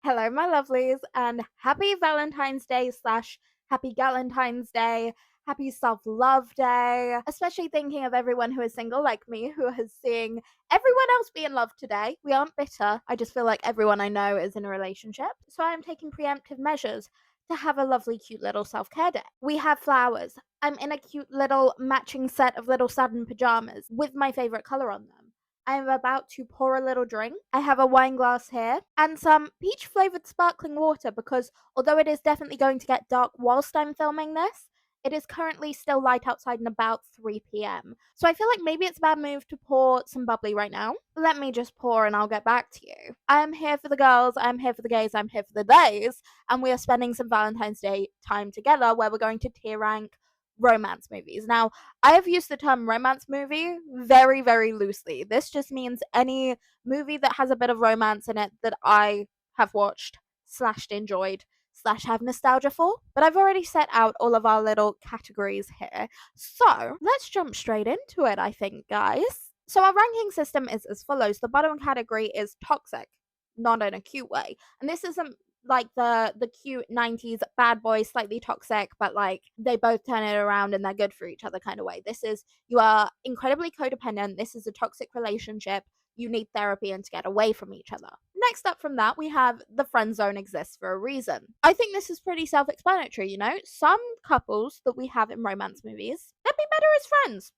Hello, my lovelies, and happy Valentine's Day slash happy Galentines Day, happy self love day. Especially thinking of everyone who is single like me, who is seeing everyone else be in love today. We aren't bitter. I just feel like everyone I know is in a relationship. So I am taking preemptive measures to have a lovely, cute little self care day. We have flowers. I'm in a cute little matching set of little satin pajamas with my favorite color on them. I'm about to pour a little drink. I have a wine glass here and some peach flavored sparkling water because although it is definitely going to get dark whilst I'm filming this, it is currently still light outside and about 3 p.m. So I feel like maybe it's a bad move to pour some bubbly right now. Let me just pour and I'll get back to you. I am here for the girls, I'm here for the gays, I'm here for the days, and we are spending some Valentine's Day time together where we're going to tier rank romance movies. Now, I have used the term romance movie very, very loosely. This just means any movie that has a bit of romance in it that I have watched, slashed enjoyed, slash have nostalgia for. But I've already set out all of our little categories here. So let's jump straight into it, I think, guys. So our ranking system is as follows. The bottom category is toxic, not in a cute way. And this isn't like the cute 90s bad boy, slightly toxic, but like they both turn it around and they're good for each other kind of way. This is, you are incredibly codependent. This is a toxic relationship. You need therapy and to get away from each other. Next up from that, we have the friend zone exists for a reason. I think this is pretty self-explanatory, you know? Some couples that we have in romance movies, they'd be better as friends.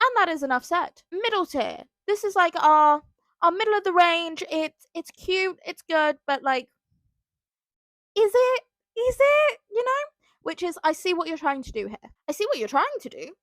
And that is enough said. Middle tier. This is like our middle of the range. It's cute, it's good, but like, is it? Is it? You know? Which is, I see what you're trying to do here. I see what you're trying to do.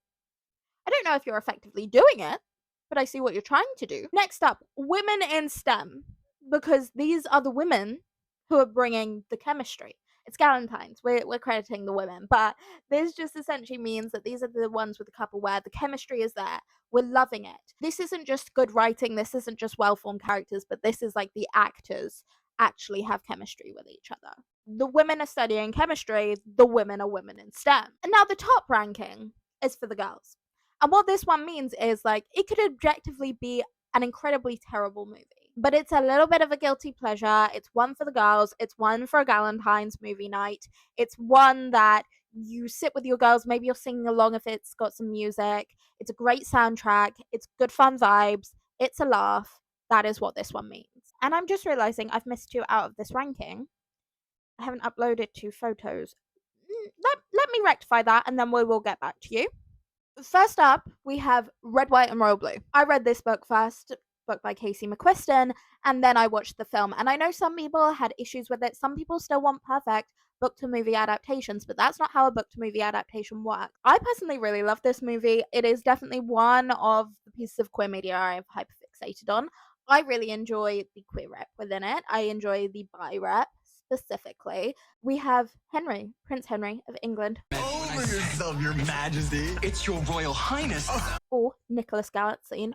I don't know if you're effectively doing it, but I see what you're trying to do. Next up, women in STEM. Because these are the women who are bringing the chemistry. It's Galentines. We're crediting the women, but this just essentially means that these are the ones with the couple where the chemistry is there. We're loving it. This isn't just good writing. This isn't just well-formed characters, but this is like the actors actually have chemistry with each other. The women are studying chemistry. The women are women in STEM. And now the top ranking is for the girls. And what this one means is like it could objectively be an incredibly terrible movie. But it's a little bit of a guilty pleasure. It's one for the girls. It's one for a Galentine's movie night. It's one that you sit with your girls. Maybe you're singing along if it's got some music. It's a great soundtrack. It's good fun vibes. It's a laugh. That is what this one means. And I'm just realizing I've missed two out of this ranking. I haven't uploaded two photos. Let me rectify that and then we will get back to you. First up, we have Red, White, and Royal Blue. I read this book first, book by Casey McQuiston, and then I watched the film. And I know some people had issues with it. Some people still want perfect book to movie adaptations, but that's not how a book to movie adaptation works. I personally really love this movie. It is definitely one of the pieces of queer media I've hyperfixated on. I really enjoy the queer rep within it. I enjoy the bi rep specifically. We have Henry, Prince Henry of England. Over yourself, your majesty. It's your royal highness. Or Nicholas Galantine.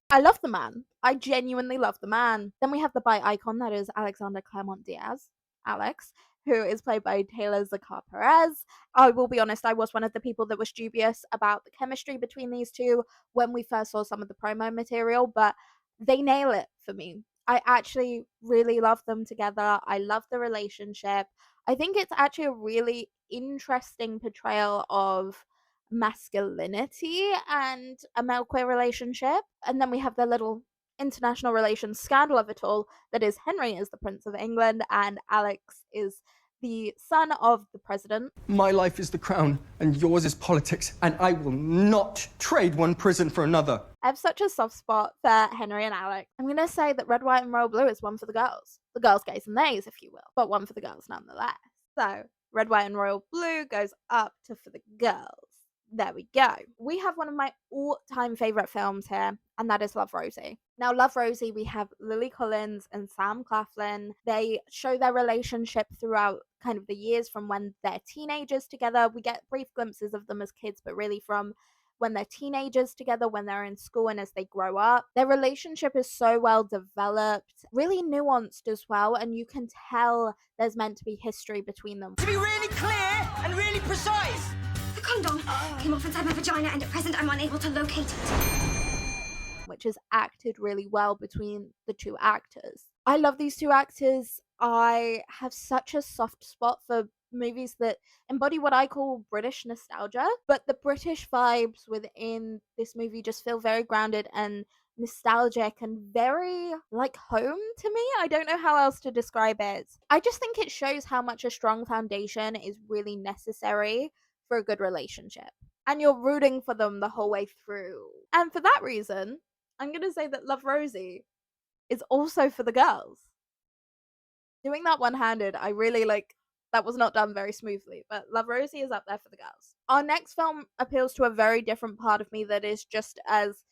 I love the man. I genuinely love the man. Then we have the bi icon, that is Alexander Claremont Diaz, Alex, who is played by Taylor Zakar Perez. I will be honest, I was one of the people that was dubious about the chemistry between these two when we first saw some of the promo material, but they nail it for me. I actually really love them together. I love the relationship. I think it's actually a really interesting portrayal of masculinity and a male queer relationship. And then we have the little international relations scandal of it all that is Henry is the Prince of England and Alex is the son of the president. My life is the crown and yours is politics, and I will not trade one prison for another. I have such a soft spot for Henry and Alex. I'm going to say that Red, White, and Royal Blue is one for the girls. The girls, gays, and theys, if you will, but one for the girls nonetheless. So, Red, White, and Royal Blue goes up to for the girls. There we go. We have one of my all-time favourite films here, and that is Love, Rosie. Now, Love, Rosie, we have Lily Collins and Sam Claflin. They show their relationship throughout kind of the years from when they're teenagers together. We get brief glimpses of them as kids, but really from when they're teenagers together, when they're in school, and as they grow up. Their relationship is so well developed, really nuanced as well, and you can tell there's meant to be history between them. To be really clear and really precise. The condom came off inside my vagina and at present I'm unable to locate it. Which is acted really well between the two actors. I love these two actors. I have such a soft spot for movies that embody what I call British nostalgia, but the British vibes within this movie just feel very grounded and nostalgic and very like home to me. I don't know how else to describe it. I just think it shows how much a strong foundation is really necessary for a good relationship. And you're rooting for them the whole way through. And for that reason, I'm going to say that Love Rosie is also for the girls. Doing that one-handed, I really like that was not done very smoothly, but Love Rosie is up there for the girls. Our next film appeals to a very different part of me that is just as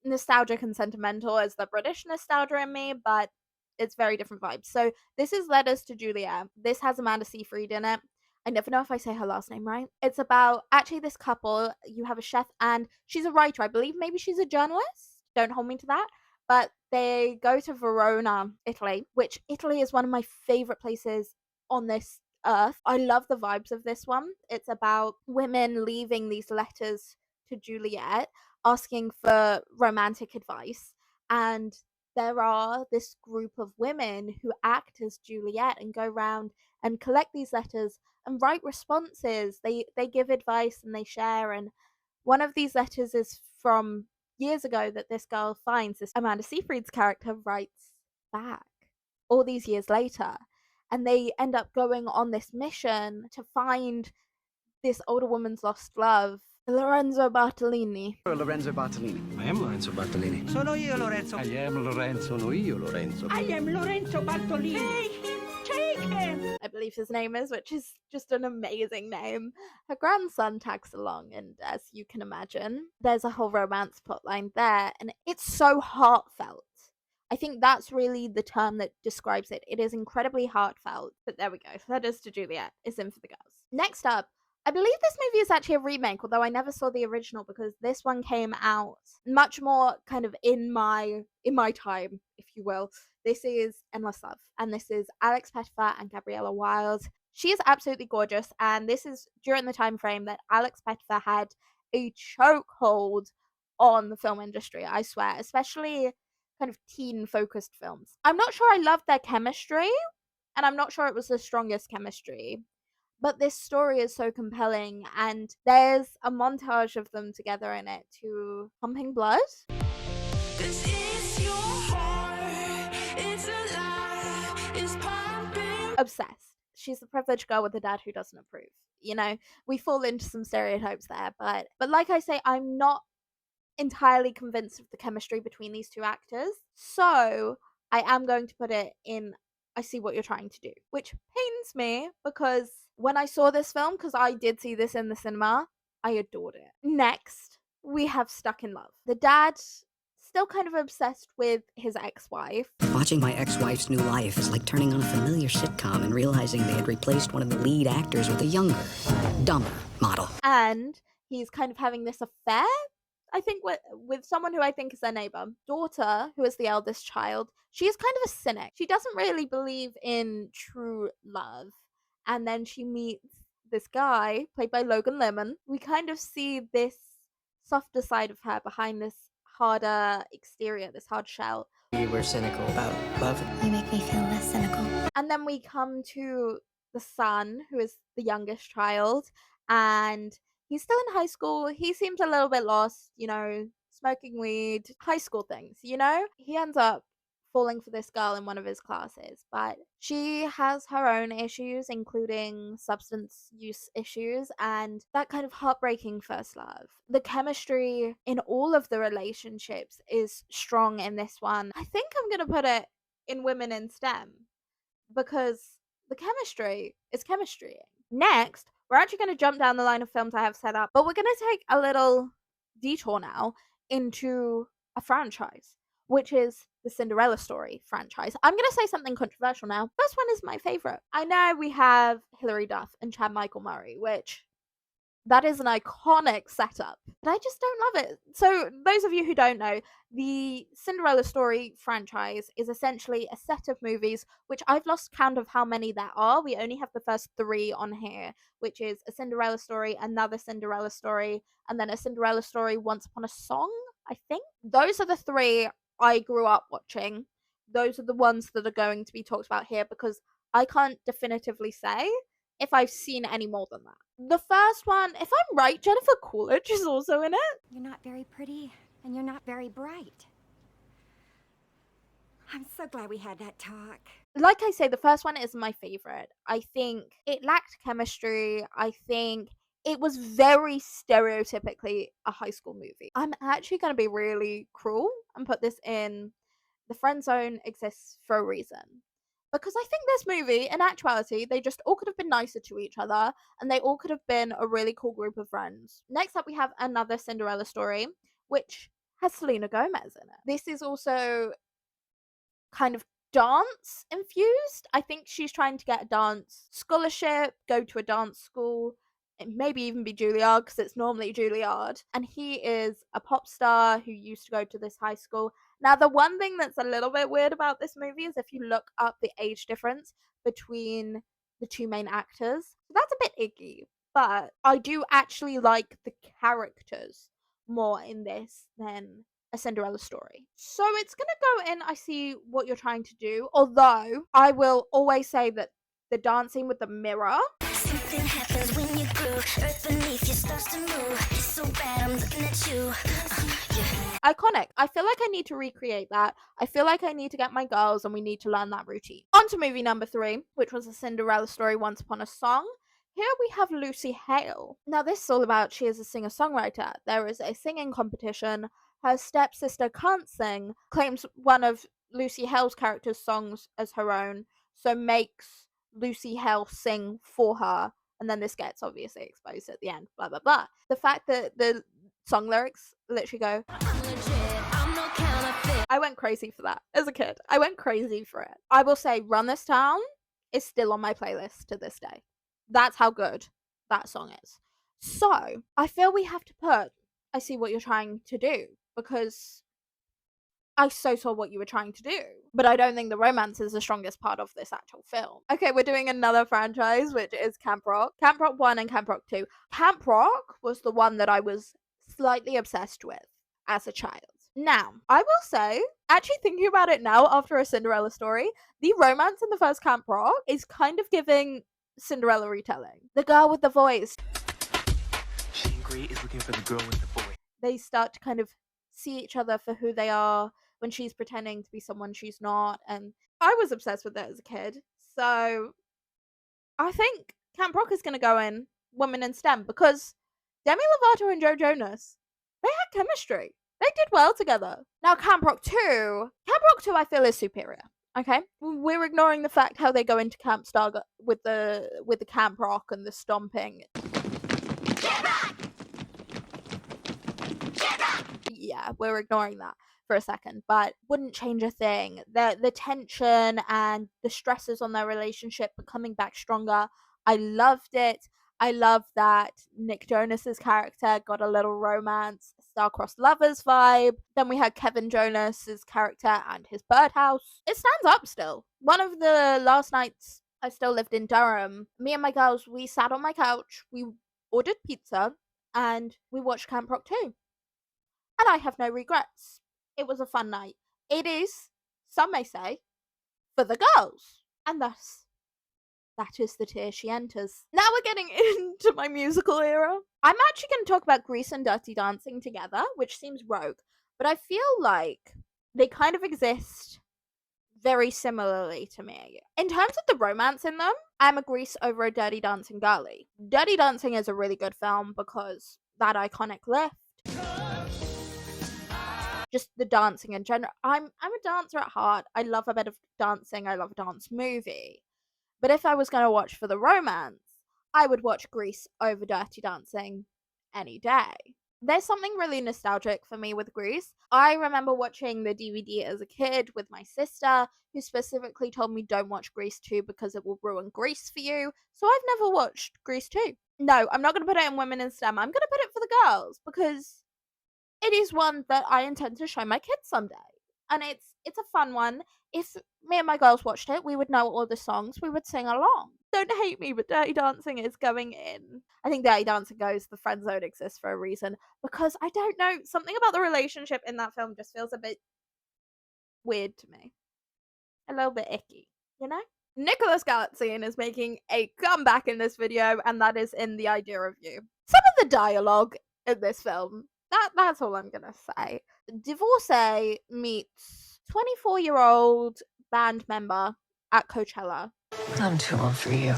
nostalgic and sentimental as the British nostalgia in me, but it's very different vibes. So this is Letters to Juliet. This has Amanda Seyfried in it. I never know if I say her last name right. It's about actually this couple. You have a chef and she's a writer, I believe. Maybe she's a journalist. Don't hold me to that. But they go to Verona, Italy, which Italy is one of my favorite places on this earth. I love the vibes of this one. It's about women leaving these letters to Juliet asking for romantic advice, and there are this group of women who act as Juliet and go around and collect these letters and write responses. They give advice and they share, and one of these letters is from years ago that this girl finds. This Amanda Seyfried's character writes back all these years later, and they end up going on this mission to find this older woman's lost love, Lorenzo Bartolini. Lorenzo Bartolini. I am Lorenzo Bartolini. Sono io Lorenzo. I am Lorenzo. Sono io Lorenzo. I am Lorenzo Bartolini. Take him! I believe his name is, which is just an amazing name. Her grandson tags along, and as you can imagine, there's a whole romance plotline there, and it's so heartfelt. I think that's really the term that describes it. It is incredibly heartfelt, but there we go. Letters to Juliet is in for the girls. Next up, I believe this movie is actually a remake, although I never saw the original because this one came out much more kind of in my time, if you will. This is Endless Love, and this is Alex Pettyfer and Gabriella Wilde. She is absolutely gorgeous, and this is during the time frame that Alex Pettyfer had a chokehold on the film industry, I swear, especially kind of teen-focused films. I'm not sure I loved their chemistry, and I'm not sure it was the strongest chemistry. But this story is so compelling, and there's a montage of them together in it to Pumping Blood. This is your heart, it's alive, it's pumping. Obsessed. She's the privileged girl with a dad who doesn't approve. You know, we fall into some stereotypes there, but like I say, I'm not entirely convinced of the chemistry between these two actors. So I am going to put it in I see what you're trying to do, which pains me because when I saw this film, because I did see this in the cinema, I adored it. Next, we have Stuck in Love. The dad, still kind of obsessed with his ex-wife. Watching my ex-wife's new life is like turning on a familiar sitcom and realizing they had replaced one of the lead actors with a younger, dumber model. And he's kind of having this affair, I think, with someone who I think is their neighbor. Daughter, who is the eldest child, she is kind of a cynic. She doesn't really believe in true love. And then she meets this guy, played by Logan Lerman. We kind of see this softer side of her behind this harder exterior, this hard shell. You were cynical about love. You make me feel less cynical. And then we come to the son, who is the youngest child, and he's still in high school. He seems a little bit lost, you know, smoking weed, high school things, you know? He ends up falling for this girl in one of his classes, but she has her own issues, including substance use issues, and that kind of heartbreaking first love. The chemistry in all of the relationships is strong in this one. I think I'm going to put it in Women in STEM because the chemistry is chemistry. Next, we're actually going to jump down the line of films I have set up, but we're going to take a little detour now into a franchise, which is the Cinderella Story franchise. I'm going to say something controversial now. This one is my favorite. I know we have Hilary Duff and Chad Michael Murray, which that is an iconic setup, but I just don't love it. So those of you who don't know, the Cinderella Story franchise is essentially a set of movies, which I've lost count of how many there are. We only have the first 3 on here, which is A Cinderella Story, Another Cinderella Story, and then A Cinderella Story Once Upon a Song, I think. Those are the 3 I grew up watching. those are the ones that are going to be talked about here because I can't definitively say if I've seen any more than that. The first one, if I'm right, Jennifer Coolidge is also in it. You're not very pretty, and you're not very bright. I'm so glad we had that talk. Like I say, the first one is my favorite. I think it lacked chemistry. I think it was very stereotypically a high school movie. I'm actually going to be really cruel and put this in the friend zone exists for a reason. Because I think this movie, in actuality, they just all could have been nicer to each other and they all could have been a really cool group of friends. Next up, we have another Cinderella story, which has Selena Gomez in it. This is also kind of dance infused. I think she's trying to get a dance scholarship, go to a dance school, and maybe even be Juilliard because it's normally Juilliard. And he is a pop star who used to go to this high school. Now, the one thing that's a little bit weird about this movie is if you look up the age difference between the two main actors, that's a bit icky. But I do actually like the characters more in this than a Cinderella story. So it's gonna go in, I see what you're trying to do, although I will always say that the dancing with the mirror, Something happens when you grow. Earth beneath you starts to move. It's so bad, I'm looking at you. iconic. I feel like I need to recreate that. I feel like I need to get my girls and we need to learn that routine. On to movie number 3, which was a Cinderella story once upon a song. Here we have Lucy Hale. Now this is all about she is a singer-songwriter. There is a singing competition. Her stepsister can't sing, claims one of Lucy Hale's character's songs as her own, so makes Lucy Hale sing for her, and then this gets obviously exposed at the end, blah blah blah. The fact that the song lyrics literally go, I went crazy for that as a kid. I went crazy for it. I will say Run This Town is still on my playlist to this day. That's how good that song is. So, I feel we have to put I see what you're trying to do because I so saw what you were trying to do, but I don't think the romance is the strongest part of this actual film. Okay, we're doing another franchise, which is Camp Rock. Camp Rock 1 and Camp Rock 2. Camp Rock was the one that I was slightly obsessed with as a child. Now, I will say, actually thinking about it now after a Cinderella story, the romance in the first Camp Rock is kind of giving Cinderella retelling. The girl with the voice. She Great is looking for the girl with the boy. They start to kind of see each other for who they are when she's pretending to be someone she's not, and I was obsessed with it as a kid. So I think Camp Rock is going to go in Women in STEM because Demi Lovato and Joe Jonas, they had chemistry. They did well together. Now Camp Rock 2 I feel is superior. Okay, we're ignoring the fact how they go into Camp Star with the Camp Rock and the stomping. Yeah, we're ignoring that for a second, but wouldn't change a thing. The tension and the stresses on their relationship becoming back stronger. I loved it. I love that Nick Jonas's character got a little romance, star-crossed lovers vibe. Then we had Kevin Jonas's character and his birdhouse. It stands up still. One of the last nights I still lived in Durham, me and my girls, we sat on my couch, we ordered pizza, and we watched Camp Rock 2. And I have no regrets. It was a fun night. It is, some may say, for the girls. And thus, that is the tier she enters. Now we're getting into my musical era. I'm actually going to talk about Grease and Dirty Dancing together, which seems rogue, but I feel like they kind of exist very similarly to me. In terms of the romance in them, I'm a Grease over a Dirty Dancing girly. Dirty Dancing is a really good film because that iconic lift, just the dancing in general. I'm a dancer at heart. I love a bit of dancing. I love a dance movie. But if I was going to watch for the romance, I would watch Grease over Dirty Dancing any day. There's something really nostalgic for me with Grease. I remember watching the DVD as a kid with my sister, who specifically told me don't watch Grease 2 because it will ruin Grease for you. So I've never watched Grease 2. No, I'm not going to put it in Women in STEM. I'm going to put it for the girls because it is one that I intend to show my kids someday. And it's a fun one. If me and my girls watched it, we would know all the songs, we would sing along. Don't hate me, but Dirty Dancing is going in. I think Dirty Dancing goes, the friend zone exists for a reason. Because I don't know, something about the relationship in that film just feels a bit weird to me. a little bit icky, you know? Nicholas Galentine is making a comeback in this video, and that is in The Idea of You. Some of the dialogue in this film, that's all I'm gonna say. Divorcee meets 24-year-old band member at Coachella. I'm too old for you.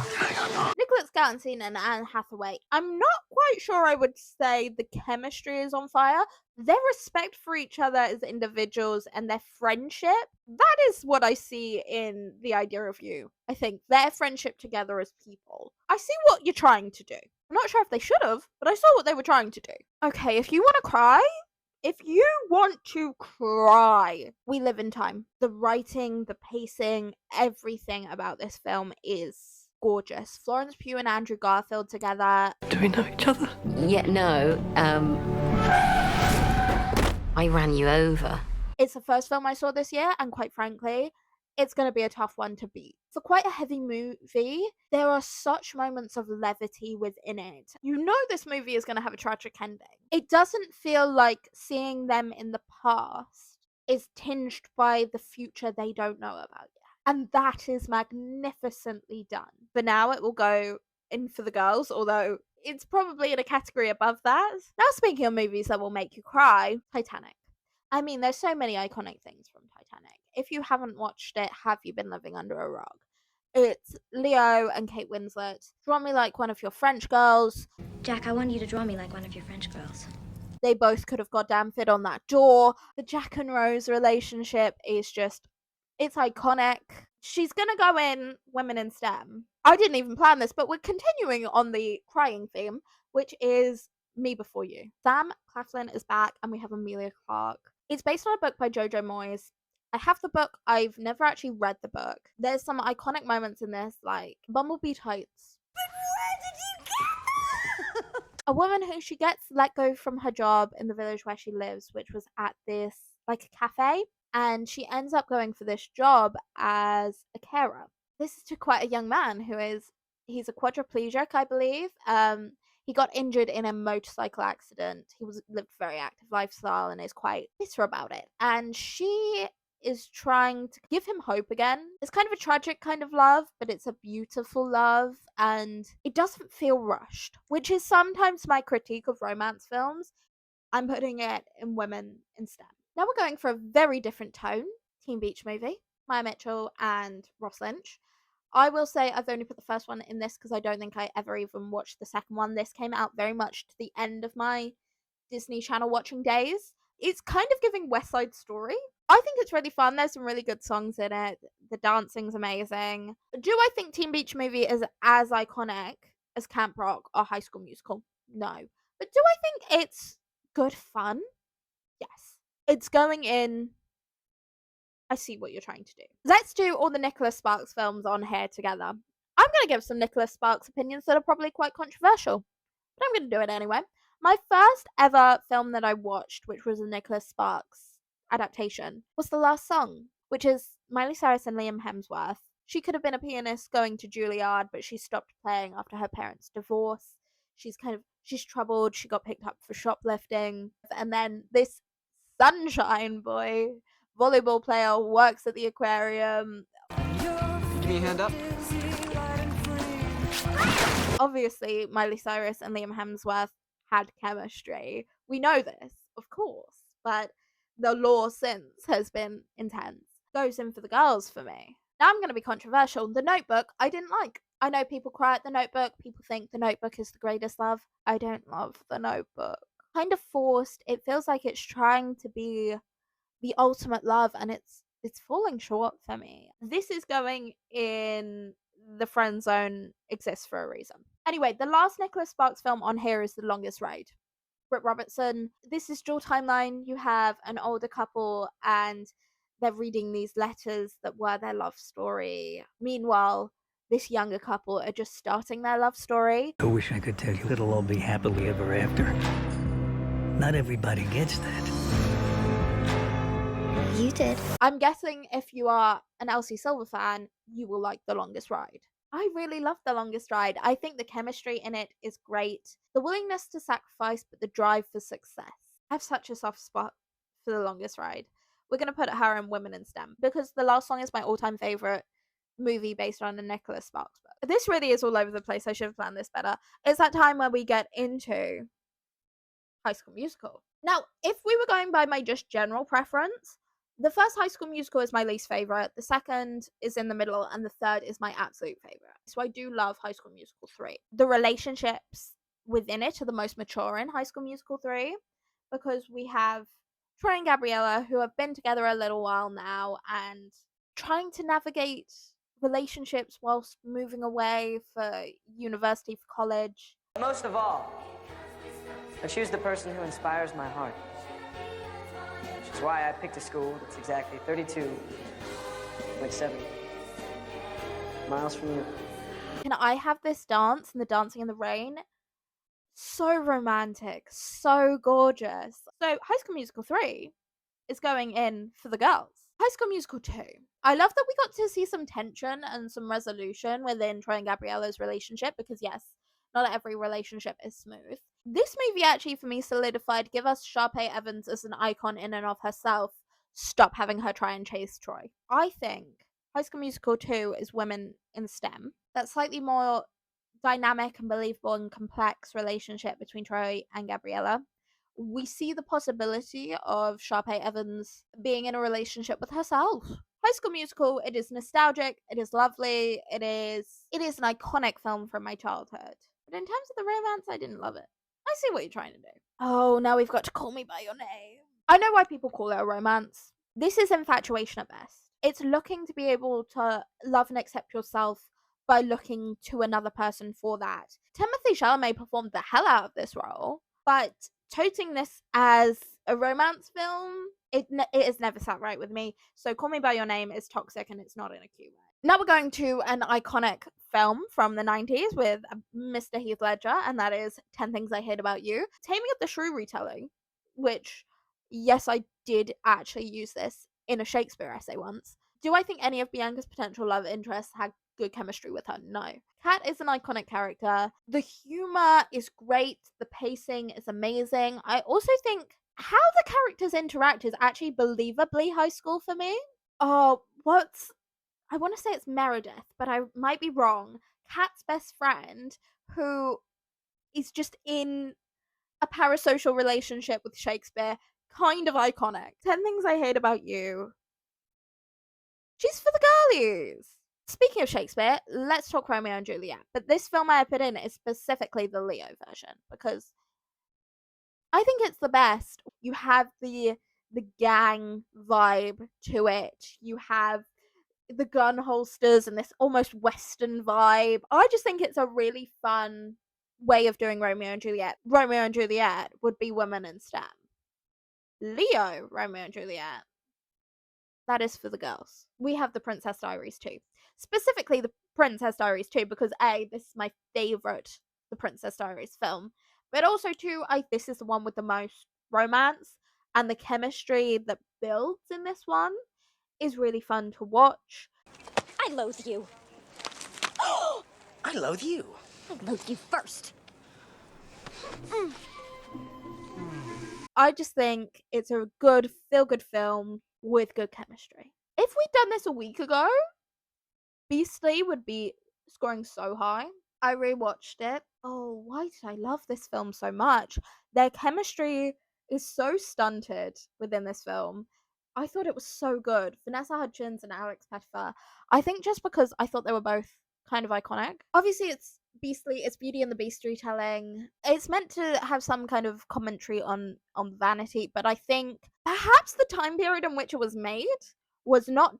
Nicholas Galentine and Anne Hathaway. I'm not quite sure I would say the chemistry is on fire. Their respect for each other as individuals and their friendship, that is what I see in The Idea of You. I think their friendship together as people. I see what you're trying to do. I'm not sure if they should have, but I saw what they were trying to do. Okay, if you want to cry, we live in time. The writing, the pacing, everything about this film is gorgeous. Florence Pugh and Andrew Garfield together. Do we know each other? Yeah, no. I ran you over. It's the first film I saw this year, and quite frankly, it's going to be a tough one to beat. For quite a heavy movie, there are such moments of levity within it. You know this movie is going to have a tragic ending. It doesn't feel like seeing them in the past is tinged by the future they don't know about yet. And that is magnificently done. For now, it will go in for the girls, although it's probably in a category above that. Now, speaking of movies that will make you cry, Titanic. I mean, there's so many iconic things from Titanic. If you haven't watched it, have you been living under a rock? It's Leo and Kate Winslet. Draw me like one of your French girls. Jack, I want you to draw me like one of your French girls. They both could have goddamn fit on that door. The Jack and Rose relationship is just, it's iconic. She's gonna go in Women in STEM. I didn't even plan this, but we're continuing on the crying theme, which is Me Before You. Sam Claflin is back, and we have Emilia Clarke. It's based on a book by Jojo Moyes. I have the book. I've never actually read the book. There's some iconic moments in this, like Bumblebee tights. But where did you get that? A woman who she gets let go from her job in the village where she lives, which was at this like a cafe, and she ends up going for this job as a carer. This is to quite a young man he's a quadriplegic, I believe. He got injured in a motorcycle accident. He lived a very active lifestyle and is quite bitter about it. And she is trying to give him hope again. It's kind of a tragic kind of love, but it's a beautiful love, and it doesn't feel rushed, which is sometimes my critique of romance films. I'm putting it in Women instead. Now we're going for a very different tone. Teen Beach Movie, Maya Mitchell and Ross Lynch. I will say I've only put the first one in this because I don't think I ever even watched the second one. This came out very much to the end of my Disney Channel watching days. It's kind of giving West Side Story. I think it's really fun. There's some really good songs in it. The dancing's amazing. Do I think Teen Beach Movie is as iconic as Camp Rock or High School Musical? No. But do I think it's good fun? Yes. It's going in. I see what you're trying to do. Let's do all the Nicholas Sparks films on here together. I'm going to give some Nicholas Sparks opinions that are probably quite controversial, but I'm going to do it anyway. My first ever film that I watched, which was a Nicholas Sparks adaptation, was The Last Song, which is Miley Cyrus and Liam Hemsworth. She could have been a pianist going to Juilliard, but she stopped playing after her parents' divorce. She's troubled. She got picked up for shoplifting. And then this sunshine boy, volleyball player, works at the aquarium. Give me a hand up. Obviously, Miley Cyrus and Liam Hemsworth had chemistry. We know this, of course, but the lore since has been intense. Goes in for the girls for me. Now I'm going to be controversial. The Notebook, I didn't like. I know people cry at The Notebook. People think The Notebook is the greatest love. I don't love The Notebook. Kind of forced. It feels like it's trying to be the ultimate love, and it's falling short for me. This is going in the friend zone, exists for a reason. Anyway, the last Nicholas Sparks film on here is The Longest Ride. Britt Robertson. This is dual timeline. You have an older couple and they're reading these letters that were their love story. Meanwhile, this younger couple are just starting their love story. I wish I could tell you it'll all be happily ever after. Not everybody gets that. You did. I'm guessing if you are an Elsie Silver fan, you will like The Longest Ride. I really love The Longest Ride. I think the chemistry in it is great. The willingness to sacrifice, but the drive for success. I have such a soft spot for The Longest Ride, we're going to put her in Women in STEM because the last song is my all-time favorite movie based on a Nicholas Sparks book. This really is all over the place. I should have planned this better. It's that time where we get into High School Musical. Now, if we were going by my just general preference, the first High School Musical is my least favorite, the second is in the middle, and the third is my absolute favorite. So I do love High School Musical 3. The relationships within it are the most mature in High School Musical 3 because we have Troy and Gabriella who have been together a little while now and trying to navigate relationships whilst moving away for university, for college. Most of all, I choose the person who inspires my heart. Which is why I picked a school that's exactly 32.7 miles from you. Can I have this dance and the Dancing in the Rain? So romantic, so gorgeous. So High School Musical 3 is going in for the girls. High School Musical 2. I love that we got to see some tension and some resolution within Troy and Gabriella's relationship because yes, not every relationship is smooth. This movie actually for me solidified, give us Sharpay Evans as an icon in and of herself. Stop having her try and chase Troy. I think High School Musical 2 is Women in STEM. That slightly more dynamic and believable and complex relationship between Troy and Gabriella. We see the possibility of Sharpay Evans being in a relationship with herself. High School Musical, it is nostalgic, it is lovely, it is an iconic film from my childhood. But in terms of the romance, I didn't love it. I see what you're trying to do. Oh, now we've got to Call Me By Your Name. I know why people call it a romance. This is infatuation at best. It's looking to be able to love and accept yourself by looking to another person for that. Timothée Chalamet performed the hell out of this role, but toting this as a romance film, it has never sat right with me. So Call Me By Your Name is toxic and it's not in a cute way. Now we're going to an iconic film from the 90s with Mr. Heath Ledger, and that is 10 Things I Hate About You. Taming of the Shrew retelling, which, yes, I did actually use this in a Shakespeare essay once. Do I think any of Bianca's potential love interests had good chemistry with her? No. Kat is an iconic character. The humor is great. The pacing is amazing. I also think how the characters interact is actually believably high school for me. I want to say it's Meredith, but I might be wrong. Kat's best friend, who is just in a parasocial relationship with Shakespeare, kind of iconic. 10 Things I Hate About You. She's for the girlies. Speaking of Shakespeare, let's talk Romeo and Juliet. But this film I put in is specifically the Leo version because I think it's the best. You have the gang vibe to it. You have the gun holsters and this almost Western vibe. I just think it's a really fun way of doing Romeo and Juliet. Romeo and Juliet would be Women in STEM. Leo, Romeo and Juliet, that is for the girls. We have The Princess Diaries 2. Specifically The Princess Diaries 2 because A, this is my favourite The Princess Diaries film. But also too, this is the one with the most romance, and the chemistry that builds in this one is really fun to watch. I loathe you. I loathe you. I loathe you first. I just think it's a good, feel-good film with good chemistry. If we'd done this a week ago, Beastly would be scoring so high. I rewatched it. Oh, why did I love this film so much? Their chemistry is so stunted within this film. I thought it was so good. Vanessa Hudgens and Alex Pettyfer. I think just because I thought they were both kind of iconic. Obviously, it's Beastly, it's Beauty and the Beast retelling. It's meant to have some kind of commentary on vanity, but I think perhaps the time period in which it was made was not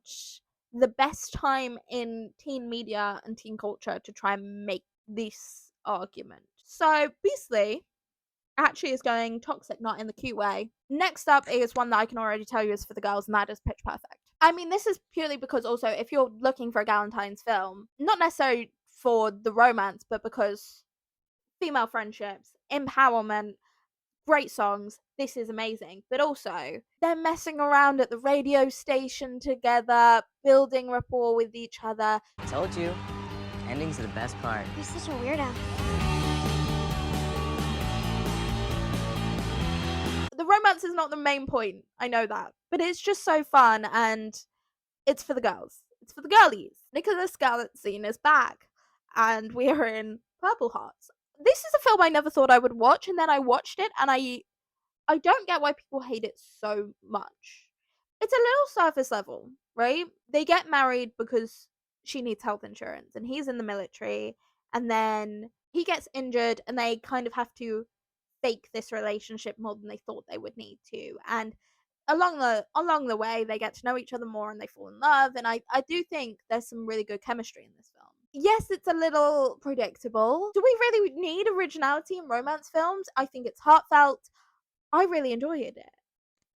the best time in teen media and teen culture to try and make this argument. So Beastly actually is going toxic, not in the cute way. Next up is one that I can already tell you is for the girls, and that is Pitch Perfect. I mean, this is purely because also if you're looking for a Galentines film, not necessarily for the romance, but because female friendships, empowerment, great songs, this is amazing. But also, they're messing around at the radio station together, building rapport with each other. Told you. Endings are the best part. You're such a weirdo. The romance is not the main point, I know that, but it's just so fun, and it's for the girls. It's for the girlies. Nicholas Galentine is back, and we are in Purple Hearts. This is a film I never thought I would watch, and then I watched it, and I don't get why people hate it so much. It's a little surface level, right? They get married because she needs health insurance, and he's in the military, and then he gets injured, and they kind of have to fake this relationship more than they thought they would need to. And along the way, they get to know each other more, and they fall in love. And I do think there's some really good chemistry in this film. Yes, it's a little predictable. Do we really need originality in romance films? I think it's heartfelt. I really enjoyed it.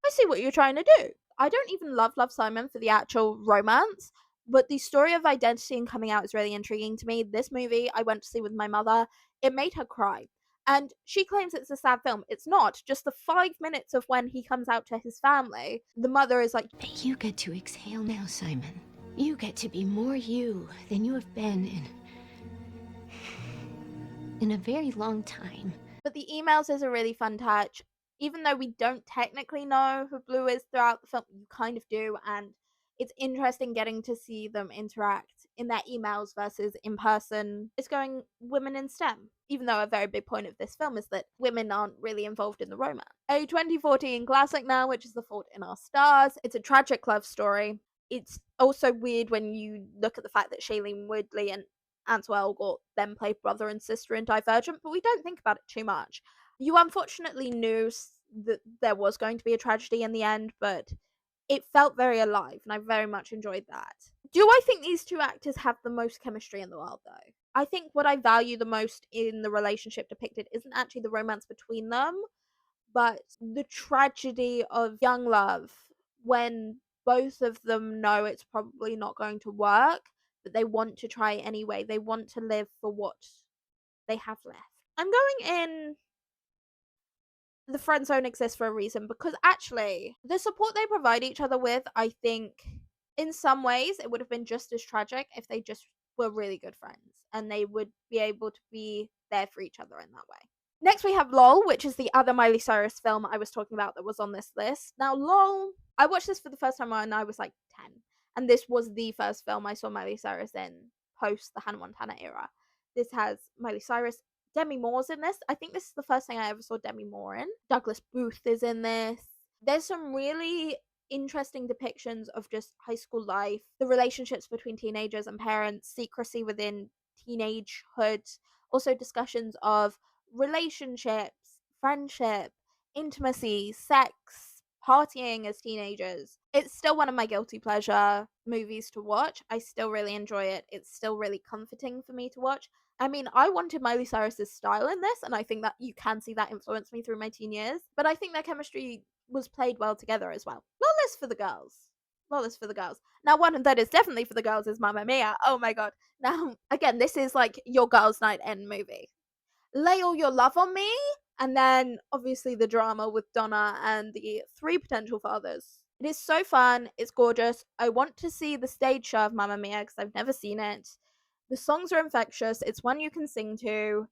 I see what you're trying to do. I don't even love Love, Simon for the actual romance, but the story of identity and coming out is really intriguing to me. This movie I went to see with my mother. It made her cry. And she claims it's a sad film. It's not. Just the 5 minutes of when he comes out to his family, the mother is like, You get to exhale now, Simon. You get to be more you than you have been in a very long time. But the emails is a really fun touch. Even though we don't technically know who Blue is throughout the film, you kind of do, and it's interesting getting to see them interact in their emails versus in person. It's going women in STEM, even though a very big point of this film is that women aren't really involved in the romance. A 2014 classic now, which is The Fault in Our Stars. It's a tragic love story. It's also weird when you look at the fact that Shailene Woodley and Ansel Elgort then play brother and sister in Divergent, but we don't think about it too much. You unfortunately knew that there was going to be a tragedy in the end, but it felt very alive, and I very much enjoyed that. Do I think these two actors have the most chemistry in the world, though? I think what I value the most in the relationship depicted isn't actually the romance between them, but the tragedy of young love when both of them know it's probably not going to work, but they want to try anyway. They want to live for what they have left. I'm going in the friend zone exists for a reason, because actually the support they provide each other with, I think in some ways it would have been just as tragic if they just were really good friends and they would be able to be there for each other in that way. Next we have LOL, which is the other Miley Cyrus film I was talking about that was on this list. Now LOL, I watched this for the first time when I was like 10, and this was the first film I saw Miley Cyrus in post the Hannah Montana era. This has Miley Cyrus, Demi Moore's in this. I think this is the first thing I ever saw Demi Moore in. Douglas Booth is in this. There's some really interesting depictions of just high school life, the relationships between teenagers and parents, secrecy within teenagehood, also discussions of relationships, friendship, intimacy, sex, partying as teenagers. It's still one of my guilty pleasure movies to watch. I still really enjoy it. It's still really comforting for me to watch. I mean, I wanted Miley Cyrus's style in this, and I think that you can see that influenced me through my teen years. But I think their chemistry was played well together as well. Lawless for the girls. Lawless for the girls. Now, one that is definitely for the girls is Mamma Mia. Oh my god. Now, again, this is like your girls' night end movie. Lay all your love on me, and then obviously the drama with Donna and the three potential fathers. It is so fun. It's gorgeous. I want to see the stage show of Mamma Mia because I've never seen it. The songs are infectious. It's one you can sing to.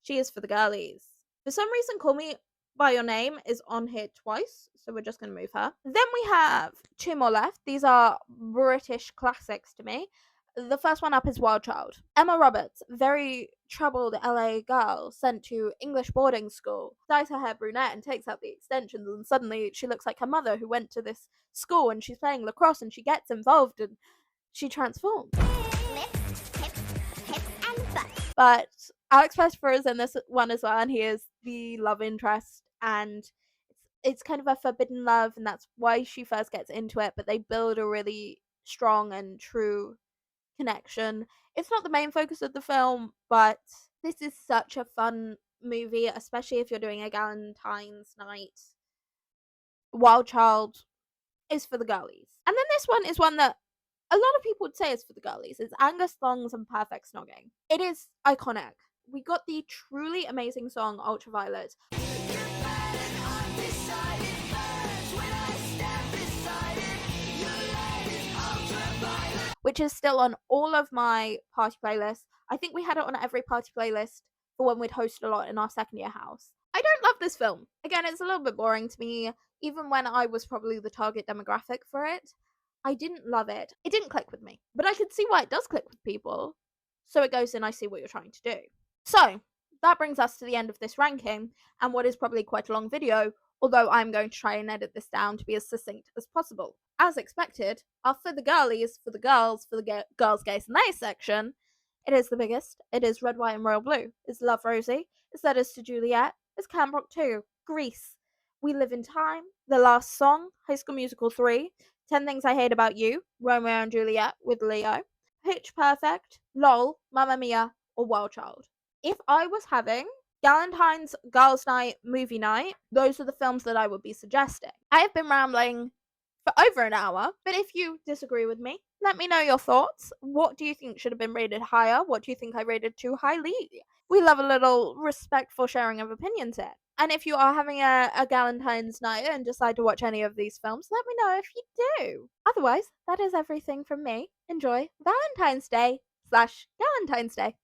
She is for the girlies. For some reason, Call Me By Your Name is on here twice, so we're just going to move her. Then we have two more left. These are British classics to me. The first one up is Wild Child. Emma Roberts, very troubled LA girl sent to English boarding school, dyes her hair brunette and takes out the extensions, and suddenly she looks like her mother who went to this school, and she's playing lacrosse and she gets involved and she transforms. But Alex Presper is in this one as well, and he is the love interest, and it's kind of a forbidden love, and that's why she first gets into it, but they build a really strong and true connection. It's not the main focus of the film, but this is such a fun movie, especially if you're doing a Galentine's night. Wild Child is for the girlies. And then this one is one that a lot of people would say is for the girlies. It's Angus Thongs and Perfect Snogging. It is iconic. We got the truly amazing song Ultraviolet, which is still on all of my party playlists. I think we had it on every party playlist for when we'd host a lot in our second year house. I don't love this film. Again, it's a little bit boring to me. Even when I was probably the target demographic for it, I didn't love it. It didn't click with me. But I can see why it does click with people. So it goes in, I see what you're trying to do. So, that brings us to the end of this ranking, and what is probably quite a long video, although I'm going to try and edit this down to be as succinct as possible. As expected, our For the Girlies, for the girls, for the girls, gays, and they section, it is the biggest. It is Red, White, and Royal Blue. It's Love Rosie. It's Letters to Juliet. It's Camp Rock 2. Grease. We Live in Time. The Last Song. High School Musical 3. 10 Things I Hate About You. Romeo and Juliet with Leo. Pitch Perfect. LOL. Mamma Mia. Or Wild Child. If I was having Galentine's Girls' Night movie night, those are the films that I would be suggesting. I have been rambling for over an hour, but if you disagree with me, let me know your thoughts. What do you think should have been rated higher? What do you think I rated too highly? We love a little respectful sharing of opinions here. And if you are having a Galentine's night and decide to watch any of these films, let me know if you do. Otherwise, that is everything from me. Enjoy Valentine's Day / Galentine's Day.